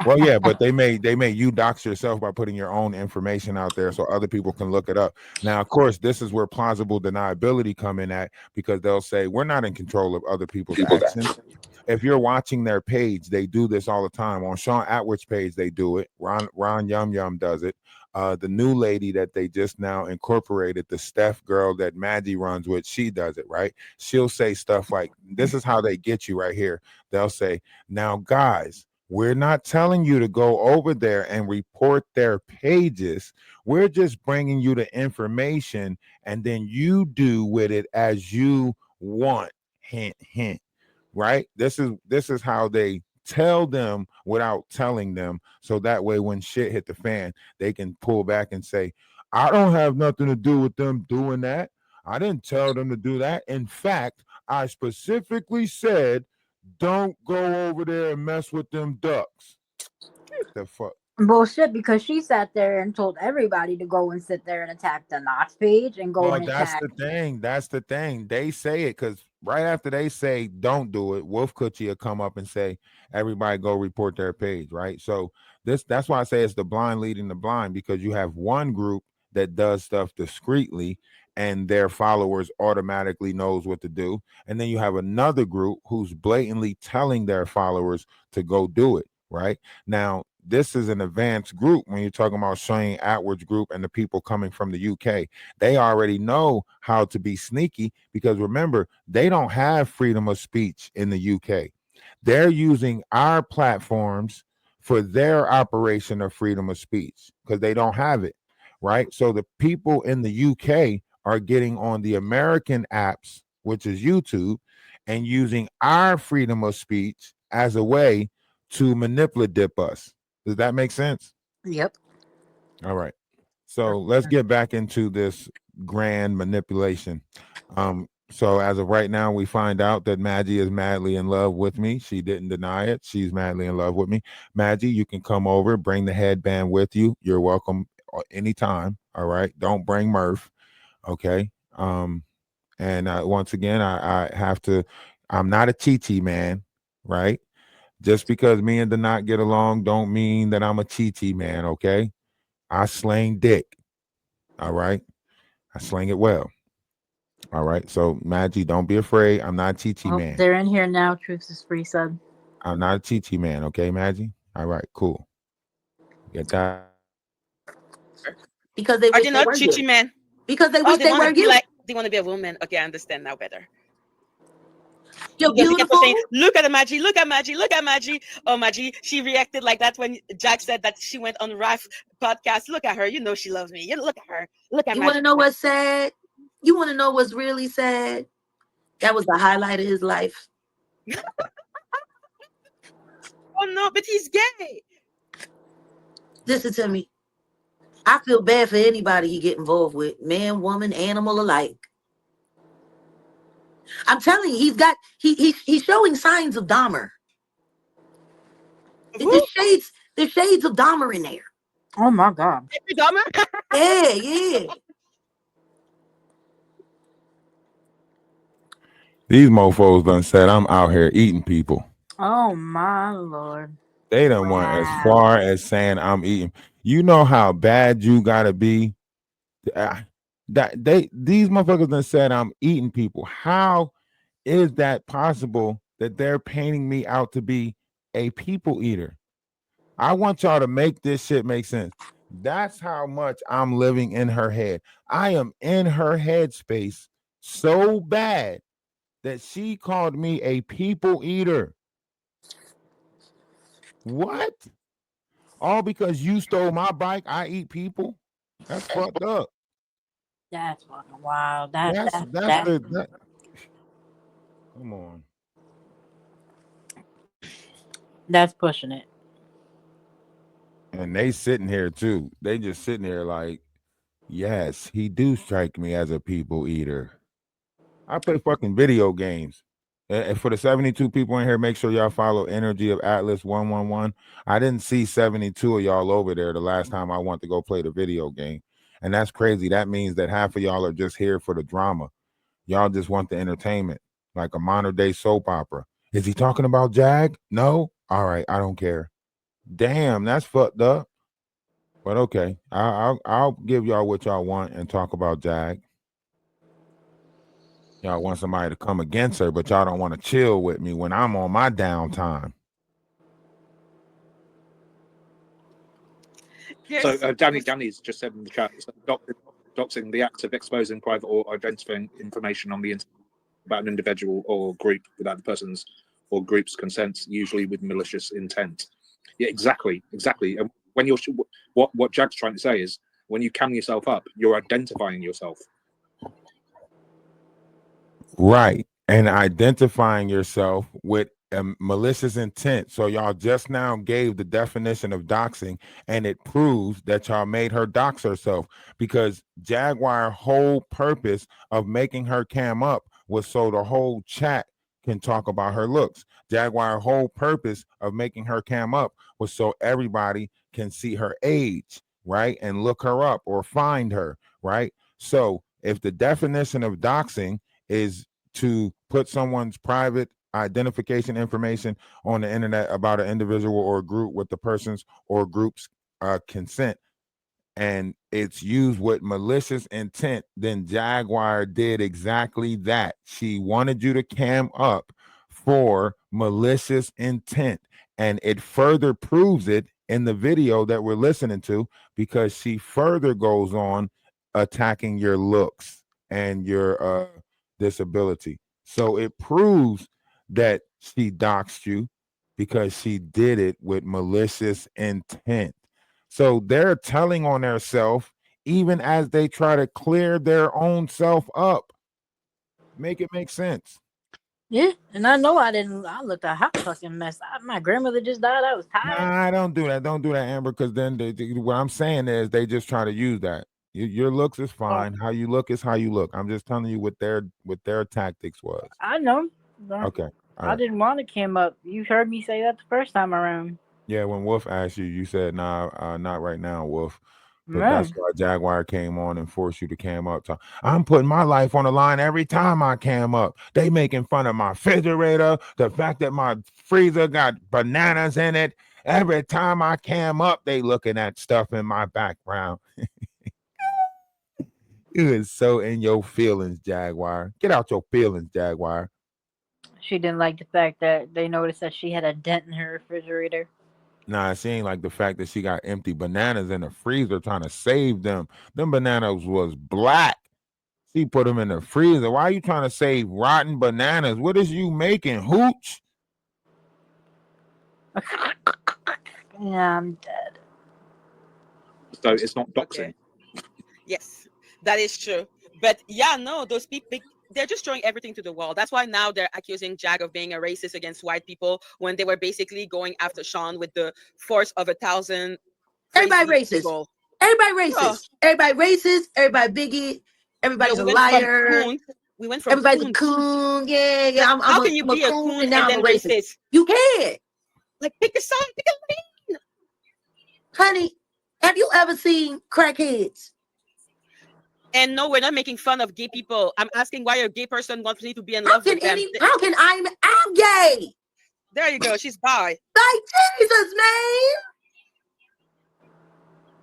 Well, yeah, but they made you dox yourself by putting your own information out there so other people can look it up. Now, of course, this is where plausible deniability come in at, because they'll say we're not in control of other people's actions. If you're watching their page, they do this all the time. On Sean Atwood's page, they do it. Ron Yum Yum does it. The new lady that they just now incorporated, the Steph girl that Maggie runs with, she does it, right? She'll say stuff like, this is how they get you right here. They'll say, now, guys, we're not telling you to go over there and report their pages. We're just bringing you the information, and then you do with it as you want. Hint, hint. Right? This is how they tell them without telling them, so that way when shit hit the fan, they can pull back and say, I don't have nothing to do with them doing that. I didn't tell them to do that. In fact, I specifically said, don't go over there and mess with them ducks. Get the fuck. Bullshit, because she sat there and told everybody to go and sit there and attack the Knox page and go Well, and that's attack. the thing. That's the thing. They say it because right after they say don't do it, Wolf Coochie will come up and say, everybody go report their page, right? So that's why I say it's the blind leading the blind, because you have one group that does stuff discreetly and their followers automatically knows what to do. And then you have another group who's blatantly telling their followers to go do it, right? Now, this is an advanced group when you're talking about Shane Atwood's group and the people coming from the UK. They already know how to be sneaky, because remember, they don't have freedom of speech in the UK. They're using our platforms for their operation of freedom of speech because they don't have it, right? So the people in the UK are getting on the American apps, which is YouTube, and using our freedom of speech as a way to manipulate dip us. Does that make sense? Yep. All right. So let's get back into this grand manipulation. So as of right now, we find out that Maggie is madly in love with me. She didn't deny it. She's madly in love with me. Maggie, you can come over, bring the headband with you. You're welcome anytime. All right. Don't bring Murph. Okay. And once again, I have to, I'm not a Chi man, right? Just because me and the not get along don't mean that I'm a Chi man, okay? I slang dick. All right. I slang it well. All right. So Maggie, don't be afraid. I'm not a Chi Oh, man. they're in here now. Truth is free, said. I'm not a Chi man, okay, Maggie? All right, cool. Get that. Because they Are wish they they not were you. chichi men? Because they Oh, wish they they want were to be you. like, they want to be a woman. Okay, I understand now better. You're Because he kept on saying, beautiful. look at the Maggie, look at Maggie, look at Maggie. Oh, Maggie, she reacted like that when Jack said that she went on Raf podcast. Look at her. You know she loves me. You look at her. Look at You want Maggie. to know what's sad? You want to know what's really sad? That was the highlight of his life. Oh, no, but he's gay. Listen to me. I feel bad for anybody he get involved with, man, woman, animal alike. I'm telling you, he's showing signs of Dahmer. Who? There's shades of Dahmer in there. Oh my god. Jeffrey Dahmer? Yeah, yeah. These mofos done said I'm out here eating people. Oh my lord. They done went as Wow. far as saying I'm eating. You know how bad you gotta be. That these motherfuckers done said I'm eating people. How is that possible that they're painting me out to be a people eater? I want y'all to make this shit make sense. That's how much I'm living in her head. I am in her head space so bad that she called me a people eater. What? All because you stole my bike, I eat people? That's fucked up. That's fucking wild. That's That that. Come on. that's pushing it. And they sitting here too. They just sitting here like, yes, he do strike me as a people eater. I play fucking video games. And for the 72 people in here, make sure y'all follow Energy of Atlas 111. I didn't see 72 of y'all over there the last time I went to go play the video game. And that's crazy. That means that half of y'all are just here for the drama. Y'all just want the entertainment. like a modern day soap opera. Is he talking about Jag? No? All right, I don't care. Damn, that's fucked up. But okay, I'll give y'all what y'all want and talk about Jag. Y'all want somebody to come against her, but y'all don't want to chill with me when I'm on my downtime. So Here's Danny's just said in the chat, so doxing, the act of exposing private or identifying information on the internet about an individual or group without the person's or group's consent, usually with malicious intent. Yeah, exactly. And when you're what Jack's trying to say is, when you cam yourself up, you're identifying yourself. Right. And identifying yourself with a malicious intent. So y'all just now gave the definition of doxing, and it proves that y'all made her dox herself, because Jaguar whole purpose of making her cam up was so the whole chat can talk about her looks. Jaguar whole purpose of making her cam up was so everybody can see her age, right? And look her up or find her, right? So if the definition of doxing is to put someone's private identification information on the internet about an individual or group with the person's or group's consent, and it's used with malicious intent, then Jaguar did exactly that. She wanted you to cam up for malicious intent, and it further proves it in the video that we're listening to, because she further goes on attacking your looks and your disability. So it proves that she doxed you because she did it with malicious intent. So they're telling on themselves even as they try to clear their own self up. Make it make sense. Yeah, and I know I didn't. I looked a hot fucking mess. My grandmother just died. I was tired. Nah, don't do that. Don't do that, Amber, because then what I'm saying is they just try to use that. Your looks is fine. How you look is how you look. I'm just telling you what their tactics was. I know. But Okay. All I right. didn't want to came up. You heard me say that the first time around. Yeah, when Wolf asked you, you said, nah, not right now, Wolf. But No. that's why Jaguar came on and forced you to cam up. I'm putting my life on the line every time I cam up. They making fun of my refrigerator, the fact that my freezer got bananas in it. Every time I cam up, they looking at stuff in my background. You is so in your feelings, Jaguar. Get out your feelings, Jaguar. She didn't like the fact that they noticed that she had a dent in her refrigerator. Nah, she ain't like the fact that she got empty bananas in the freezer trying to save them. Them bananas was black. She put them in the freezer. Why are you trying to save rotten bananas? What is you making, hooch? Yeah, I'm dead. So it's not doxing. Okay. Yes, that is true. But yeah, no, those people, they're just throwing everything to the wall. That's why now they're accusing Jag of being a racist against white people when they were basically going after Sean with the force of 1,000 Everybody crazy racist. people. Everybody Oh, racist. Everybody racist. Everybody bigot. Everybody's a we went from liar. coon. We went from Everybody's a coon. coon. Yeah. Like, I'm how a, can you I'm a be a coon coon and now and I'm a then racist. racist? You can't. Like, pick a side, pick a lane. Honey, have you ever seen crackheads? And no, we're not making fun of gay people. I'm asking why a gay person wants me to be in How love can with them. I'm gay. There you go. She's bi. Like Jesus, man.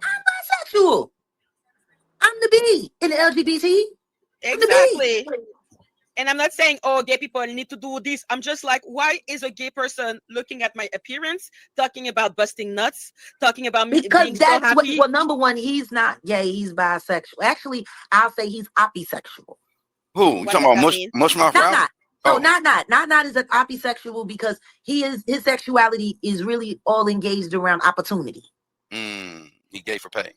I'm bisexual. I'm the B in the LGBT. I'm the Exactly. B. And I'm not saying, oh, gay people need to do this. I'm just like, why is a gay person looking at my appearance, talking about busting nuts, talking about me Because being so that's what, happy? well, number one, he's not gay, he's bisexual. Actually, I'll say he's opisexual. Who? You What talking does about that mean? Mushmouth Not Ralph? not. No, Oh. not is an opisexual because his sexuality is really all engaged around opportunity. He gay for pay.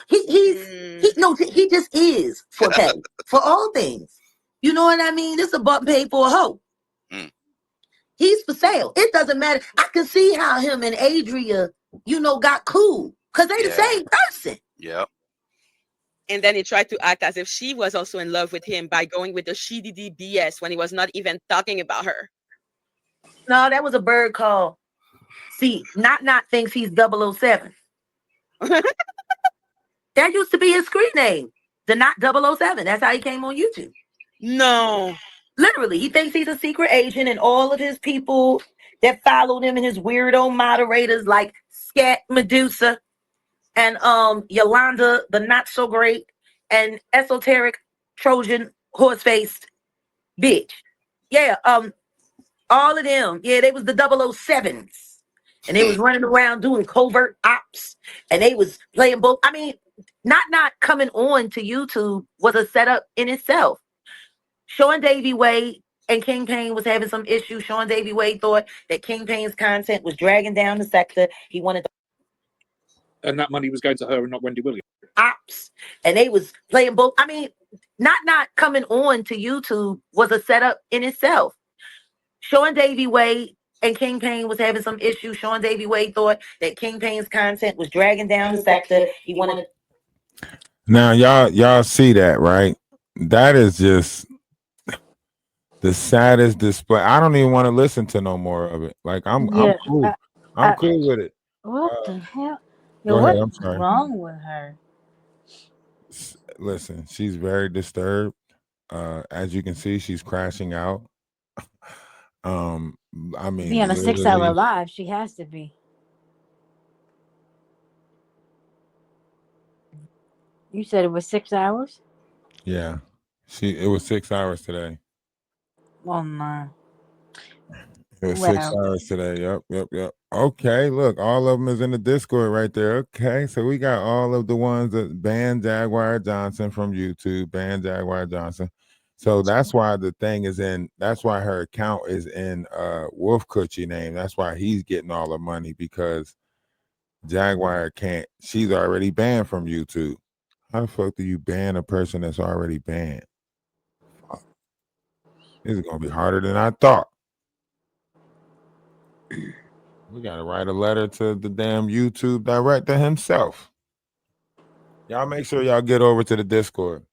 He just is for pay for all things. You know what I mean? This a buck paid for a hoe. He's for sale. It doesn't matter. I can see how him and Adria, got cool because they the same person. Yep. And then he tried to act as if she was also in love with him by going with the she did BS when he was not even talking about her. No, that was a bird call. See, not thinks he's 007. That used to be his screen name. The Not 007. That's how he came on YouTube. No. Literally, he thinks he's a secret agent, and all of his people that followed him and his weirdo moderators like Scat Medusa and Yolanda the not so great and esoteric Trojan horse faced bitch. Yeah, all of them. Yeah, they was the 007s. And they was running around doing covert ops. And they was playing both. I mean, not coming on to YouTube was a setup in itself. Sean Davy Wade and King Payne was having some issues. Sean Davy Wade thought that King Payne's content was dragging down the sector. He wanted And that money was going to her and not Wendy Williams. ops. And they was playing both. I mean, not coming on to YouTube was a setup in itself. Sean Davy Wade and King Payne was having some issues. Sean Davy Wade thought that King Payne's content was dragging down the sector. He wanted. Now y'all see that, right? That is just the saddest display. I don't even want to listen to no more of it. Like I'm Yeah, cool. I'm cool with it. what the hell? Go Yo, ahead. what's I'm sorry. wrong with her? Listen, she's very disturbed. As you can see, she's crashing out. I mean, Be on a 6-hour literally, live. She has to be. You said it was 6 hours? yeah. It was 6 hours today. Oh my. It was 6 Well, hours today. Yep. Okay, look, all of them is in the Discord right there. Okay, so we got all of the ones that banned Jaguar Johnson from YouTube, banned Jaguar Johnson. So that's why the thing is in. That's why her account is in Wolf Coochie name. That's why he's getting all the money because Jaguar can't. She's already banned from YouTube. How the fuck do you ban a person that's already banned? Fuck. This is gonna be harder than I thought. We gotta write a letter to the damn YouTube director himself. Y'all make sure y'all get over to the Discord.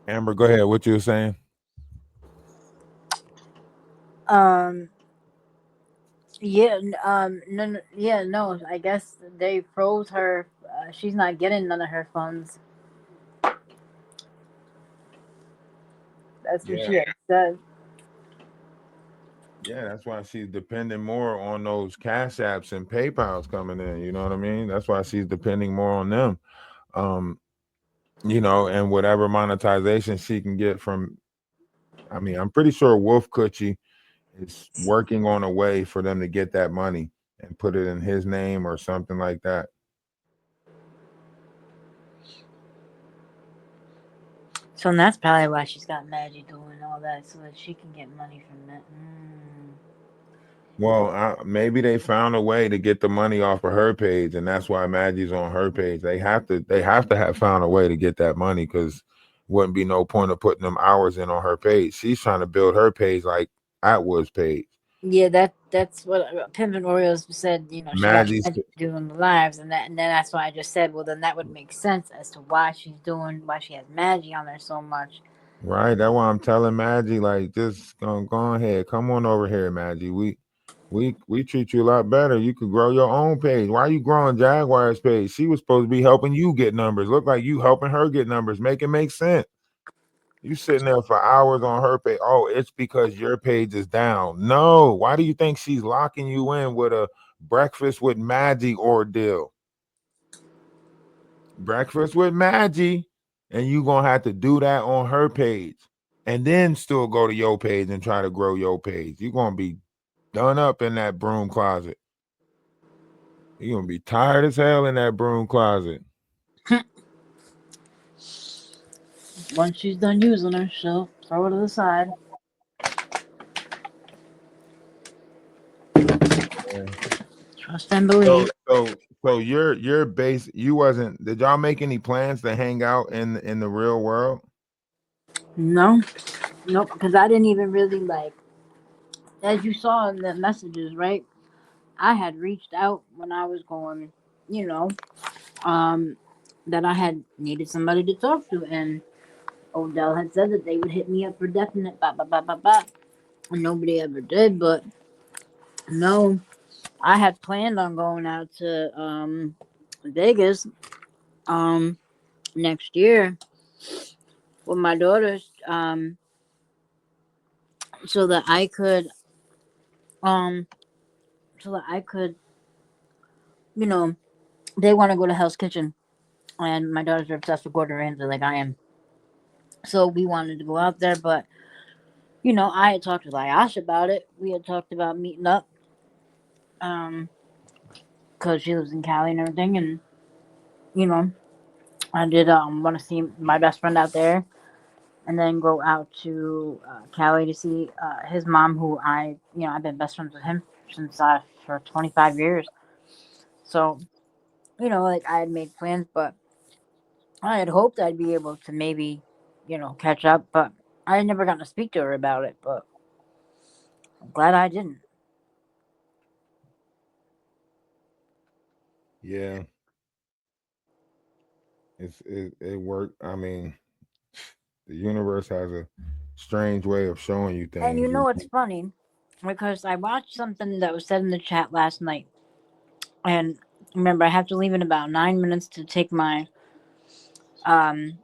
Amber, go ahead. What you were saying? yeah, no. I guess they froze her. She's not getting none of her funds. That's what Yeah. she had said. Yeah, that's why she's depending more on those cash apps and PayPal's coming in. You know what I mean? That's why she's depending more on them. And whatever monetization she can get from. I mean, I'm pretty sure Wolf Coochie is working on a way for them to get that money and put it in his name or something like that. So that's probably why she's got Maggie doing all that, so that she can get money from that. Well, maybe they found a way to get the money off of her page, and that's why Maggie's on her page. They have to have found a way to get that money because wouldn't be no point of putting them hours in on her page. She's trying to build her page like Atwood's page. Yeah, that's what Pimp and Oreos said. She got Maggie's Maggie doing the lives, and then that's why I just said, well, then that would make sense as to why she has Maggie on there so much. right. That's why I'm telling Maggie, like, just go ahead, come on over here, Maggie. We treat you a lot better. You could grow your own page. Why are you growing Jaguar's page? She was supposed to be helping you get numbers. Look like you helping her get numbers. Make it make sense. You sitting there for hours on her page. Oh, it's because your page is down. No. Why do you think she's locking you in with a breakfast with Maggie ordeal? Breakfast with Maggie, and you gonna have to do that on her page, and then still go to your page and try to grow your page. You're gonna be done up in that broom closet. You're gonna be tired as hell in that broom closet. Once she's done using her, she'll throw it to the side. Yeah. Trust and believe. So your base, you wasn't. Did y'all make any plans to hang out in the real world? No, nope, because I didn't even really as you saw in the messages, right? I had reached out when I was going, that I had needed somebody to talk to, and Odell had said that they would hit me up for definite, and nobody ever did. But no, I had planned on going out to Vegas next year with my daughters. so that I could, um, so that I could, you know, they want to go to Hell's Kitchen, and my daughters are obsessed with Gordon Ramsay like I am. So we wanted to go out there, but I had talked with Ayash about it. We had talked about meeting up, because she lives in Cali and everything, and you know, I did want to see my best friend out there, and then go out to Cali to see his mom, who I've been best friends with him since for 25 years. So like I had made plans, but I had hoped I'd be able to maybe catch up, but I had never gotten to speak to her about it. But I'm glad I didn't. Yeah, it worked. I mean, the universe has a strange way of showing you And things. it's funny because I watched something that was said in the chat last night, and remember I have to leave in about 9 minutes to take um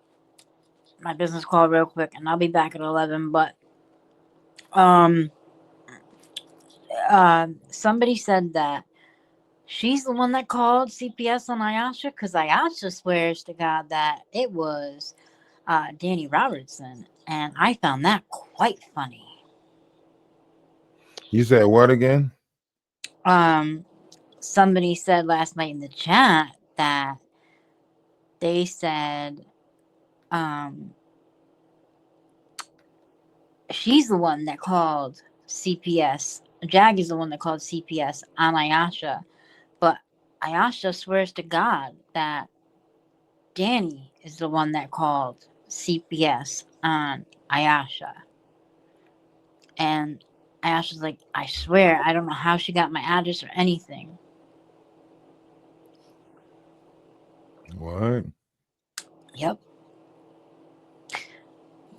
my business call real quick, and I'll be back at 11. But um, somebody said that she's the one that called CPS on Ayasha, because Ayasha swears to God that it was Danny Robertson, and I found that quite funny. You said what again? Somebody said last night in the chat that they said she's the one that called CPS. Jag is the one that called CPS on Ayasha, but Ayasha swears to God that Danny is the one that called CPS on Ayasha. And Ayasha's like, I swear, I don't know how she got my address or anything. What? Yep.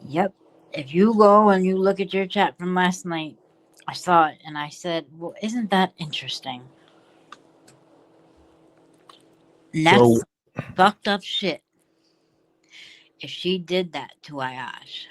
Yep. If you go and you look at your chat from last night, I saw it and I said, well, isn't that interesting? And So that's fucked up shit if she did that to Ayash.